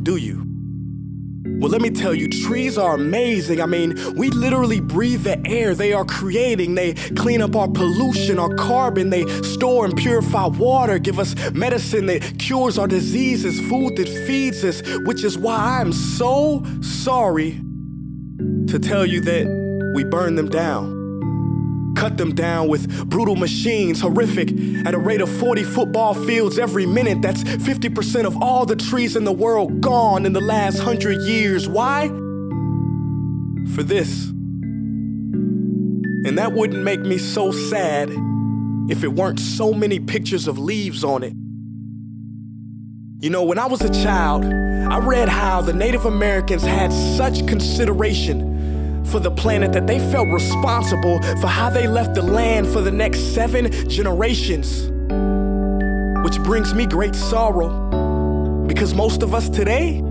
do you? Well, let me tell you, trees are amazing. I mean, we literally breathe the air they are creating. They clean up our pollution, our carbon. They store and purify water, give us medicine that cures our diseases, food that feeds us, which is why I'm so sorry to tell you that we burn them down. Cut them down with brutal machines, horrific, at a rate of 40 football fields every minute. That's 50% of all the trees in the world gone in the last 100 years. Why? For this. And that wouldn't make me so sad if it weren't so many pictures of leaves on it. You know, when I was a child, I read how the Native Americans had such consideration for the planet that they felt responsible for how they left the land for the next 7 generations. Which brings me great sorrow, because most of us today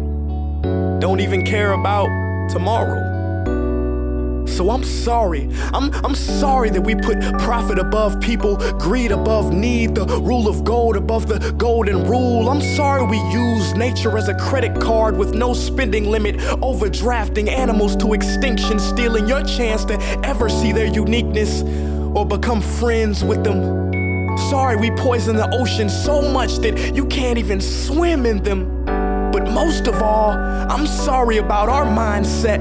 don't even care about tomorrow. So I'm sorry. I'm sorry that we put profit above people, greed above need, the rule of gold above the golden rule. I'm sorry we use nature as a credit card with no spending limit, overdrafting animals to extinction, stealing your chance to ever see their uniqueness or become friends with them. Sorry we poison the ocean so much that you can't even swim in them. But most of all, I'm sorry about our mindset,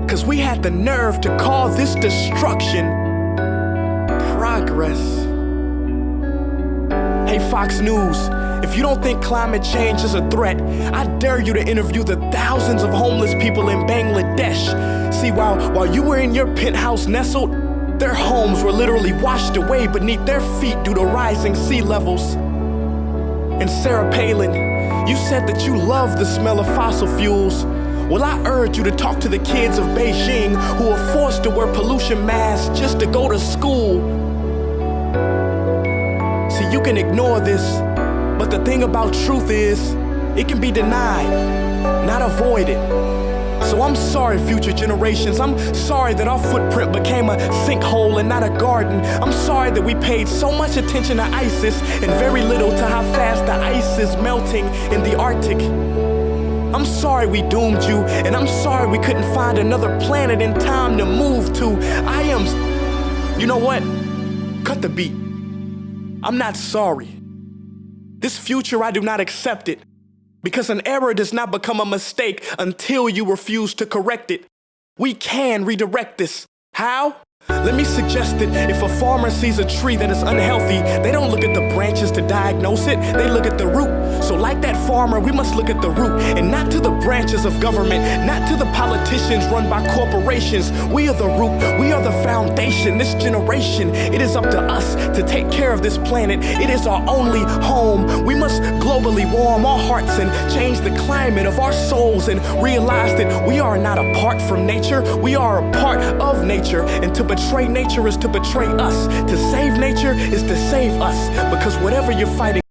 'cause we had the nerve to call this destruction progress. Hey Fox News, if you don't think climate change is a threat, I dare you to interview the thousands of homeless people in Bangladesh. See, while you were in your penthouse nestled, their homes were literally washed away beneath their feet due to rising sea levels. And Sarah Palin, you said that you love the smell of fossil fuels. Well, I urge you to talk to the kids of Beijing who are forced to wear pollution masks just to go to school. See, you can ignore this, but the thing about truth is, it can be denied, not avoided. So I'm sorry, future generations. I'm sorry that our footprint became a sinkhole and not a garden. I'm sorry that we paid so much attention to ISIS and very little to how fast the ice is melting in the Arctic. I'm sorry we doomed you, and I'm sorry we couldn't find another planet in time to move to. You know what? Cut the beat. I'm not sorry. This future, I do not accept it, because an error does not become a mistake until you refuse to correct it. We can redirect this. How? Let me suggest that if a farmer sees a tree that is unhealthy, they don't look at the branches to diagnose it, they look at the root. So like that farmer, we must look at the root, and not to the branches of government, not to the politicians run by corporations. We are the root, we are the foundation. This generation, it is up to us to take care of this planet. It is our only home. We must globally warm our hearts and change the climate of our souls and realize that we are not apart from nature, we are a part of nature. And to betray nature is to betray us. To save nature is to save us, because whatever you're fighting